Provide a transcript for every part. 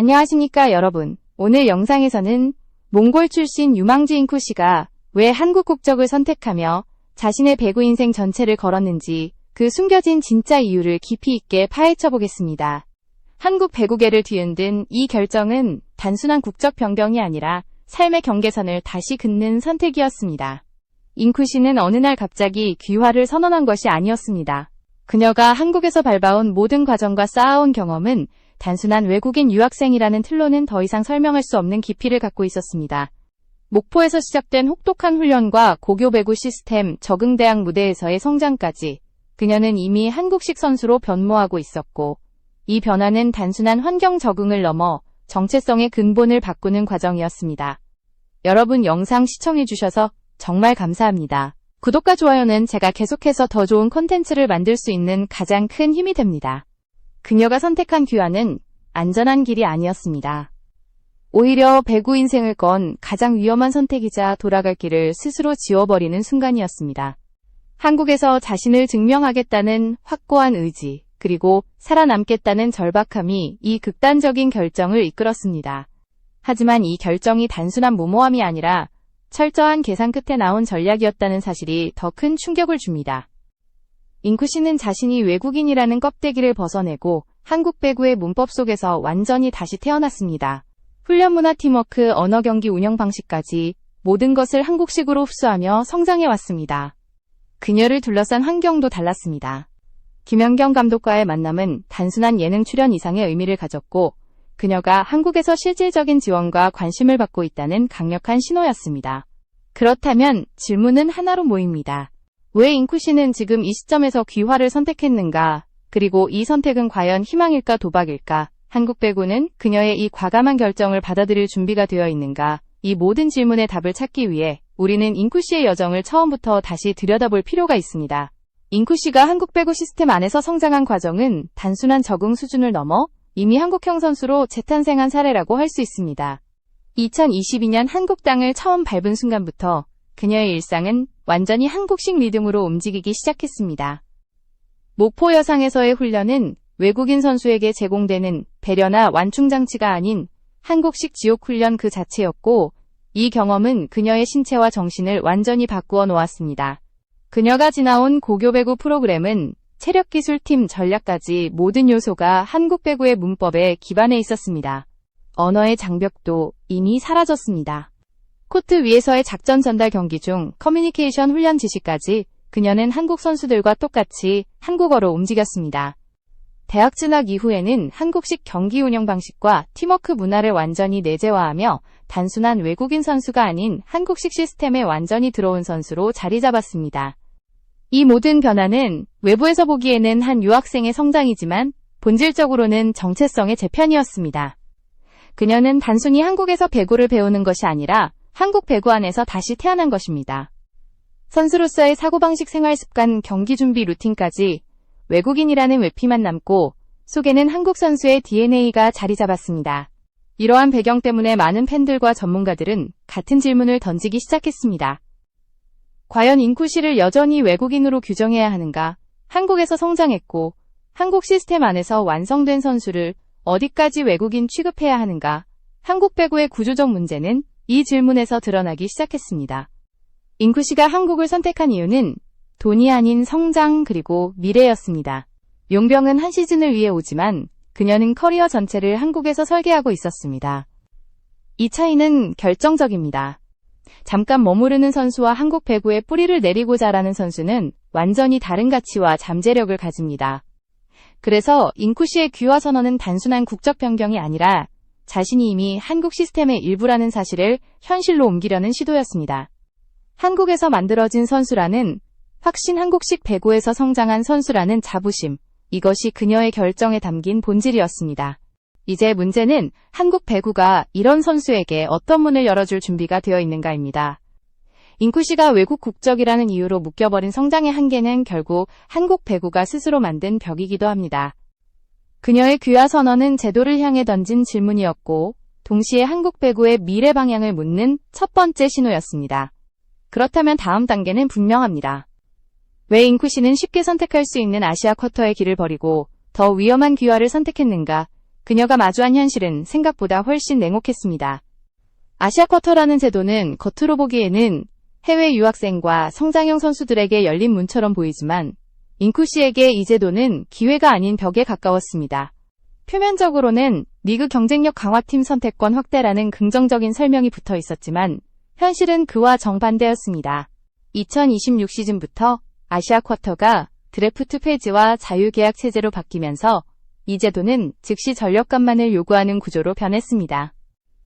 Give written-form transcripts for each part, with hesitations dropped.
안녕하십니까 여러분. 오늘 영상에서는 몽골 출신 유망주 잉쿠 씨가 왜 한국 국적을 선택하며 자신의 배구 인생 전체를 걸었는지 그 숨겨진 진짜 이유를 깊이 있게 파헤쳐 보겠습니다. 한국 배구계를 뒤흔든 이 결정은 단순한 국적 변경이 아니라 삶의 경계선을 다시 긋는 선택이었습니다. 잉쿠 씨는 어느 날 갑자기 귀화를 선언한 것이 아니었습니다. 그녀가 한국에서 밟아온 모든 과정과 쌓아온 경험은 단순한 외국인 유학생이라는 틀로는 더 이상 설명할 수 없는 깊이를 갖고 있었습니다. 목포에서 시작된 혹독한 훈련과 고교 배구 시스템, 적응대학 무대에서의 성장까지 그녀는 이미 한국식 선수로 변모하고 있었고, 이 변화는 단순한 환경 적응을 넘어 정체성의 근본을 바꾸는 과정이었습니다. 여러분 영상 시청해주셔서 정말 감사합니다. 구독과 좋아요는 제가 계속해서 더 좋은 콘텐츠를 만들 수 있는 가장 큰 힘이 됩니다. 그녀가 선택한 귀화는 안전한 길이 아니었습니다. 오히려 배구 인생을 건 가장 위험한 선택이자 돌아갈 길을 스스로 지워버리는 순간이었습니다. 한국에서 자신을 증명하겠다는 확고한 의지, 그리고 살아남겠다는 절박함이 이 극단적인 결정을 이끌었습니다. 하지만 이 결정이 단순한 무모함이 아니라 철저한 계산 끝에 나온 전략이었다는 사실이 더 큰 충격을 줍니다. 잉쿠 씨는 자신이 외국인이라는 껍데기를 벗어내고 한국 배구의 문법 속에서 완전히 다시 태어났습니다. 훈련 문화, 팀워크, 언어, 경기 운영 방식까지 모든 것을 한국식으로 흡수하며 성장해왔습니다. 그녀를 둘러싼 환경도 달랐습니다. 김연경 감독과의 만남은 단순한 예능 출연 이상의 의미를 가졌고, 그녀가 한국에서 실질적인 지원과 관심을 받고 있다는 강력한 신호였습니다. 그렇다면 질문은 하나로 모입니다. 왜 잉쿠 씨는 지금 이 시점에서 귀화를 선택했는가? 그리고 이 선택은 과연 희망일까 도박일까? 한국 배구는 그녀의 이 과감한 결정을 받아들일 준비가 되어 있는가? 이 모든 질문의 답을 찾기 위해 우리는 잉쿠 씨의 여정을 처음부터 다시 들여다볼 필요가 있습니다. 잉쿠 씨가 한국 배구 시스템 안에서 성장한 과정은 단순한 적응 수준을 넘어 이미 한국형 선수로 재탄생한 사례라고 할 수 있습니다. 2022년 한국 땅을 처음 밟은 순간부터 그녀의 일상은 완전히 한국식 리듬으로 움직이기 시작했습니다. 목포 여상에서의 훈련은 외국인 선수에게 제공되는 배려나 완충장치가 아닌 한국식 지옥 훈련 그 자체였고, 이 경험은 그녀의 신체와 정신을 완전히 바꾸어 놓았습니다. 그녀가 지나온 고교 배구 프로그램은 체력기술팀 전략까지 모든 요소가 한국 배구의 문법에 기반해 있었습니다. 언어의 장벽도 이미 사라졌습니다. 코트 위에서의 작전 전달 경기 중 커뮤니케이션 훈련 지시까지 그녀는 한국 선수들과 똑같이 한국어로 움직였습니다. 대학 진학 이후에는 한국식 경기 운영 방식과 팀워크 문화를 완전히 내재화하며 단순한 외국인 선수가 아닌 한국식 시스템에 완전히 들어온 선수로 자리 잡았습니다. 이 모든 변화는 외부에서 보기에는 한 유학생의 성장이지만 본질적으로는 정체성의 재편이었습니다. 그녀는 단순히 한국에서 배구를 배우는 것이 아니라 한국 배구 안에서 다시 태어난 것입니다. 선수로서의 사고방식, 생활습관, 경기 준비 루틴까지 외국인이라는 외피만 남고 속에는 한국 선수의 DNA가 자리 잡았습니다. 이러한 배경 때문에 많은 팬들과 전문가들은 같은 질문을 던지기 시작했습니다. 과연 잉쿠 씨를 여전히 외국인으로 규정해야 하는가? 한국에서 성장했고 한국 시스템 안에서 완성된 선수를 어디까지 외국인 취급해야 하는가? 한국 배구의 구조적 문제는 이 질문에서 드러나기 시작했습니다. 잉쿠 씨가 한국을 선택한 이유는 돈이 아닌 성장 그리고 미래였습니다. 용병은 한 시즌을 위해 오지만 그녀는 커리어 전체를 한국에서 설계하고 있었습니다. 이 차이는 결정적입니다. 잠깐 머무르는 선수와 한국 배구에 뿌리를 내리고자 하는 선수는 완전히 다른 가치와 잠재력을 가집니다. 그래서 잉쿠 씨의 귀화 선언은 단순한 국적 변경이 아니라 자신이 이미 한국 시스템의 일부라는 사실을 현실로 옮기려는 시도였습니다. 한국에서 만들어진 선수라는 확신, 한국식 배구에서 성장한 선수라는 자부심, 이것이 그녀의 결정에 담긴 본질이었습니다. 이제 문제는 한국 배구가 이런 선수에게 어떤 문을 열어줄 준비가 되어 있는가입니다. 잉쿠 씨가 외국 국적이라는 이유로 묶여버린 성장의 한계는 결국 한국 배구가 스스로 만든 벽이기도 합니다. 그녀의 귀화 선언은 제도를 향해 던진 질문이었고, 동시에 한국 배구의 미래 방향을 묻는 첫 번째 신호였습니다. 그렇다면 다음 단계는 분명합니다. 왜 잉쿠 씨는 쉽게 선택할 수 있는 아시아 쿼터의 길을 버리고 더 위험한 귀화를 선택했는가? 그녀가 마주한 현실은 생각보다 훨씬 냉혹했습니다. 아시아쿼터라는 제도는 겉으로 보기에는 해외 유학생과 성장형 선수들에게 열린 문처럼 보이지만 잉쿠 씨에게 이 제도는 기회가 아닌 벽에 가까웠습니다. 표면적으로는 리그 경쟁력 강화팀 선택권 확대라는 긍정적인 설명이 붙어 있었지만 현실은 그와 정반대였습니다. 2026 시즌부터 아시아쿼터가 드래프트 폐지와 자유계약 체제로 바뀌면서 이 제도는 즉시 전력감만을 요구하는 구조로 변했습니다.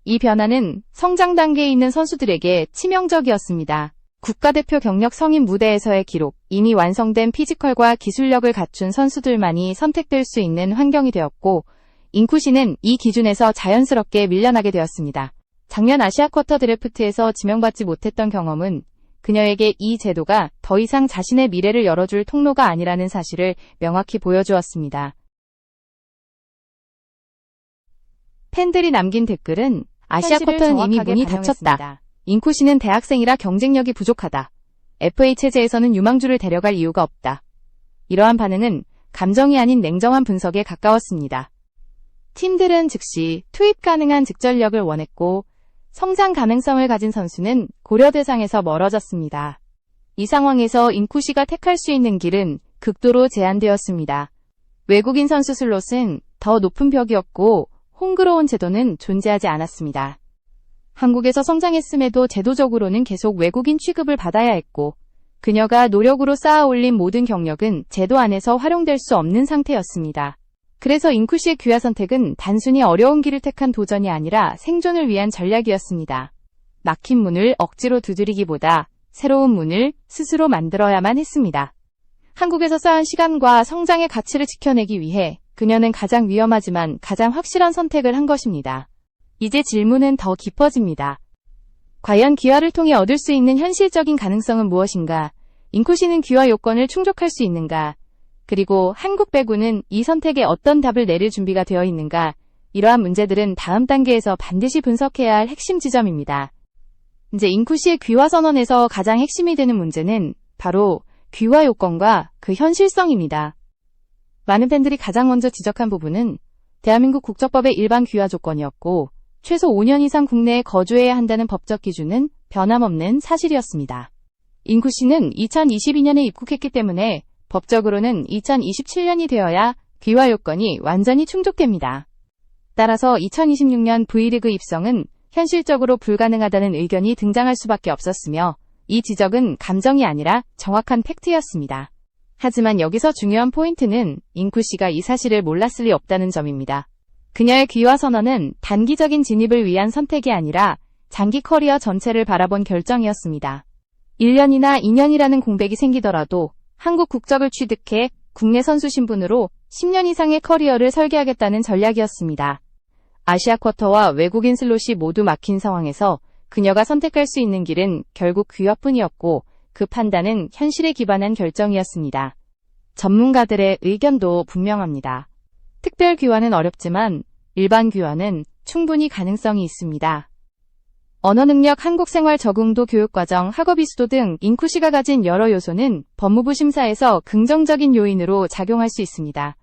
이 변화는 성장 단계에 있는 선수들에게 치명적이었습니다. 국가대표 경력 성인 무대에서의 기록, 이미 완성된 피지컬과 기술력을 갖춘 선수들만이 선택될 수 있는 환경이 되었고, 잉쿠 씨는 이 기준에서 자연스럽게 밀려나게 되었습니다. 작년 아시아쿼터 드래프트에서 지명받지 못했던 경험은 그녀에게 이 제도가 더 이상 자신의 미래를 열어줄 통로가 아니라는 사실을 명확히 보여주었습니다. 팬들이 남긴 댓글은 아시아쿼터는 이미 문이 닫혔다. 잉쿠 씨는 대학생이라 경쟁력이 부족하다. FA 체제에서는 유망주를 데려갈 이유가 없다. 이러한 반응은 감정이 아닌 냉정한 분석에 가까웠습니다. 팀들은 즉시 투입 가능한 직전력을 원했고 성장 가능성을 가진 선수는 고려 대상에서 멀어졌습니다. 이 상황에서 잉쿠 씨가 택할 수 있는 길은 극도로 제한되었습니다. 외국인 선수 슬롯은 더 높은 벽이었고 홍그로운 제도는 존재하지 않았습니다. 한국에서 성장했음에도 제도적으로는 계속 외국인 취급을 받아야 했고 그녀가 노력으로 쌓아 올린 모든 경력은 제도 안에서 활용될 수 없는 상태였습니다. 그래서 잉쿠 씨의 귀화 선택은 단순히 어려운 길을 택한 도전이 아니라 생존을 위한 전략이었습니다. 막힌 문을 억지로 두드리기보다 새로운 문을 스스로 만들어야만 했습니다. 한국에서 쌓은 시간과 성장의 가치를 지켜내기 위해 그녀는 가장 위험하지만 가장 확실한 선택을 한 것입니다. 이제 질문은 더 깊어집니다. 과연 귀화를 통해 얻을 수 있는 현실적인 가능성은 무엇인가? 잉쿠 씨는 귀화 요건을 충족할 수 있는가? 그리고 한국 배구는 이 선택에 어떤 답을 내릴 준비가 되어 있는가? 이러한 문제들은 다음 단계에서 반드시 분석해야 할 핵심 지점입니다. 이제 잉쿠 씨의 귀화 선언에서 가장 핵심이 되는 문제는 바로 귀화 요건과 그 현실성입니다. 많은 팬들이 가장 먼저 지적한 부분은 대한민국 국적법의 일반 귀화 조건이었고 최소 5년 이상 국내에 거주해야 한다는 법적 기준은 변함없는 사실이었습니다. 잉쿠 씨는 2022년에 입국했기 때문에 법적으로는 2027년이 되어야 귀화 요건이 완전히 충족됩니다. 따라서 2026년 V리그 입성은 현실적으로 불가능하다는 의견이 등장할 수밖에 없었으며 이 지적은 감정이 아니라 정확한 팩트였습니다. 하지만 여기서 중요한 포인트는 잉쿠 씨가 이 사실을 몰랐을 리 없다는 점입니다. 그녀의 귀화 선언은 단기적인 진입을 위한 선택이 아니라 장기 커리어 전체를 바라본 결정이었습니다. 1년이나 2년이라는 공백이 생기더라도 한국 국적을 취득해 국내 선수 신분으로 10년 이상의 커리어를 설계하겠다는 전략이었습니다. 아시아쿼터와 외국인 슬롯이 모두 막힌 상황에서 그녀가 선택할 수 있는 길은 결국 귀화뿐이었고 그 판단은 현실에 기반한 결정이었습니다. 전문가들의 의견도 분명합니다. 특별 귀화는 어렵지만 일반 귀화는 충분히 가능성이 있습니다. 언어 능력, 한국 생활 적응도, 교육과정, 학업 이수도 등 잉쿠 씨가 가진 여러 요소는 법무부 심사에서 긍정적인 요인으로 작용할 수 있습니다.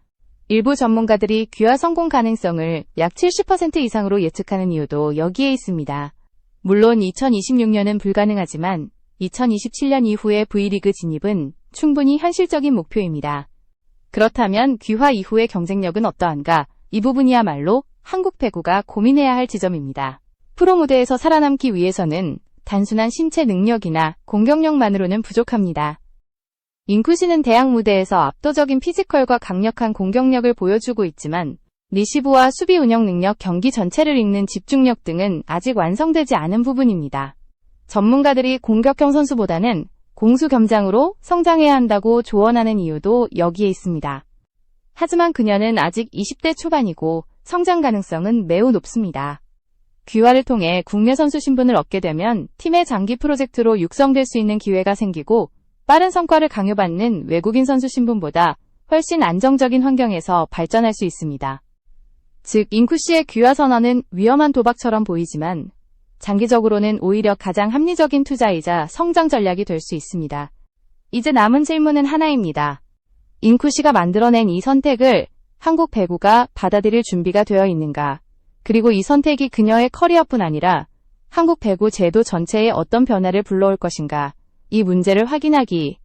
일부 전문가들이 귀화 성공 가능성을 약 70% 이상으로 예측하는 이유도 여기에 있습니다. 물론 2026년은 불가능하지만 2027년 이후의 V리그 진입은 충분히 현실적인 목표입니다. 그렇다면 귀화 이후의 경쟁력은 어떠한가? 이 부분이야말로 한국 배구가 고민해야 할 지점입니다. 프로 무대에서 살아남기 위해서는 단순한 신체 능력이나 공격력만으로는 부족합니다. 잉쿠 씨는 대학 무대에서 압도적인 피지컬과 강력한 공격력을 보여주고 있지만 리시브와 수비 운영 능력, 경기 전체를 읽는 집중력 등은 아직 완성되지 않은 부분입니다. 전문가들이 공격형 선수보다는 공수 겸장으로 성장해야 한다고 조언하는 이유도 여기에 있습니다. 하지만 그녀는 아직 20대 초반이고 성장 가능성은 매우 높습니다. 귀화를 통해 국내 선수 신분을 얻게 되면 팀의 장기 프로젝트로 육성될 수 있는 기회가 생기고 빠른 성과를 강요받는 외국인 선수 신분보다 훨씬 안정적인 환경에서 발전할 수 있습니다. 즉, 잉쿠 씨의 귀화 선언은 위험한 도박처럼 보이지만 장기적으로는 오히려 가장 합리적인 투자이자 성장 전략이 될 수 있습니다. 이제 남은 질문은 하나입니다. 잉쿠 씨가 만들어낸 이 선택을 한국 배구가 받아들일 준비가 되어 있는가? 그리고 이 선택이 그녀의 커리어뿐 아니라 한국 배구 제도 전체에 어떤 변화를 불러올 것인가? 이 문제를 확인하기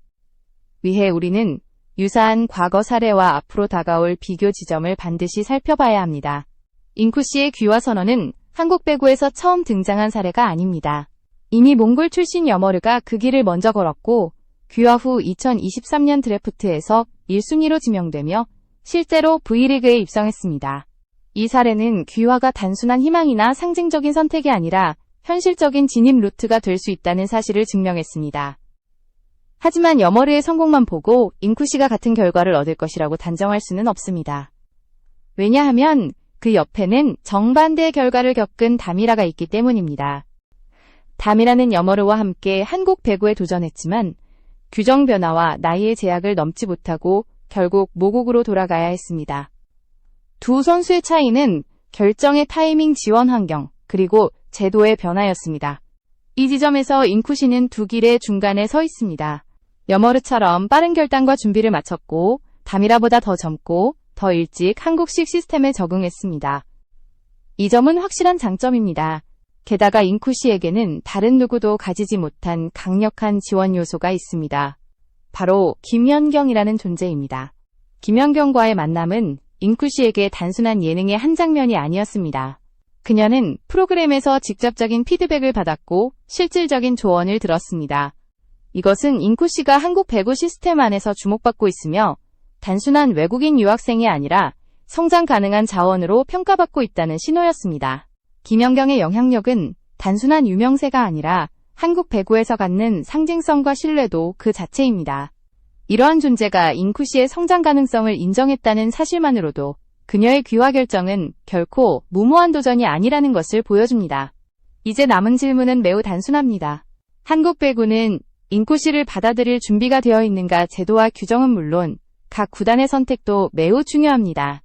위해 우리는 유사한 과거 사례와 앞으로 다가올 비교 지점을 반드시 살펴봐야 합니다. 잉쿠 씨의 귀화 선언은 한국 배구에서 처음 등장한 사례가 아닙니다. 이미 몽골 출신 여머르가 그 길을 먼저 걸었고 귀화 후 2023년 드래프트에서 1순위로 지명되며 실제로 V리그에 입성했습니다. 이 사례는 귀화가 단순한 희망이나 상징적인 선택이 아니라 현실적인 진입 루트가 될 수 있다는 사실을 증명했습니다. 하지만 여머르의 성공만 보고 잉쿠 씨가 같은 결과를 얻을 것이라고 단정할 수는 없습니다. 왜냐하면 그 옆에는 정반대의 결과를 겪은 다미라가 있기 때문입니다. 다미라는 여머르와 함께 한국 배구에 도전했지만 규정 변화와 나이의 제약을 넘지 못하고 결국 모국으로 돌아가야 했습니다. 두 선수의 차이는 결정의 타이밍, 지원 환경, 그리고 제도의 변화였습니다. 이 지점에서 잉쿠 씨는 두 길의 중간에 서 있습니다. 여머르처럼 빠른 결단과 준비를 마쳤고 다미라보다 더 젊고 더 일찍 한국식 시스템에 적응했습니다. 이 점은 확실한 장점입니다. 게다가 잉쿠 씨에게는 다른 누구도 가지지 못한 강력한 지원 요소가 있습니다. 바로 김연경이라는 존재입니다. 김연경과의 만남은 잉쿠 씨에게 단순한 예능의 한 장면이 아니었습니다. 그녀는 프로그램에서 직접적인 피드백을 받았고 실질적인 조언을 들었습니다. 이것은 잉쿠 씨가 한국 배구 시스템 안에서 주목받고 있으며 단순한 외국인 유학생이 아니라 성장 가능한 자원으로 평가받고 있다는 신호였습니다. 김연경의 영향력은 단순한 유명세가 아니라 한국 배구에서 갖는 상징성과 신뢰도 그 자체입니다. 이러한 존재가 잉쿠 씨의 성장 가능성을 인정했다는 사실만으로도 그녀의 귀화 결정은 결코 무모한 도전이 아니라는 것을 보여줍니다. 이제 남은 질문은 매우 단순합니다. 한국 배구는 잉쿠 씨를 받아들일 준비가 되어 있는가? 제도와 규정은 물론 각 구단의 선택도 매우 중요합니다.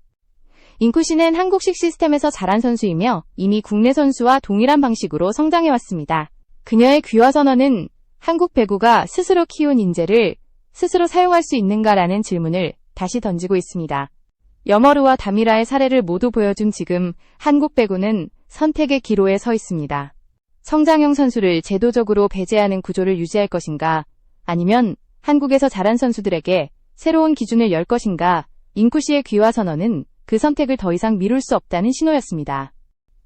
잉쿠 씨는 한국식 시스템에서 자란 선수이며 이미 국내 선수와 동일한 방식으로 성장해왔습니다. 그녀의 귀화 선언은 한국 배구가 스스로 키운 인재를 스스로 사용할 수 있는가라는 질문을 다시 던지고 있습니다. 여머르와 다미라의 사례를 모두 보여준 지금 한국 배구는 선택의 기로에 서 있습니다. 성장형 선수를 제도적으로 배제하는 구조를 유지할 것인가? 아니면 한국에서 자란 선수들에게 새로운 기준을 열 것인가? 잉쿠 씨의 귀화 선언은 그 선택을 더 이상 미룰 수 없다는 신호였습니다.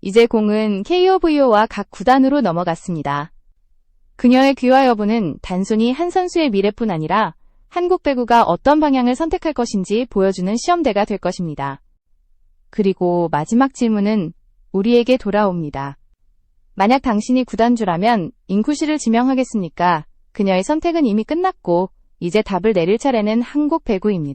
이제 공은 KOVO와 각 구단으로 넘어갔습니다. 그녀의 귀화 여부는 단순히 한 선수의 미래뿐 아니라 한국 배구가 어떤 방향을 선택할 것인지 보여주는 시험대가 될 것입니다. 그리고 마지막 질문은 우리에게 돌아옵니다. 만약 당신이 구단주라면 잉쿠 씨를 지명하겠습니까? 그녀의 선택은 이미 끝났고 이제 답을 내릴 차례는 한국 배구입니다.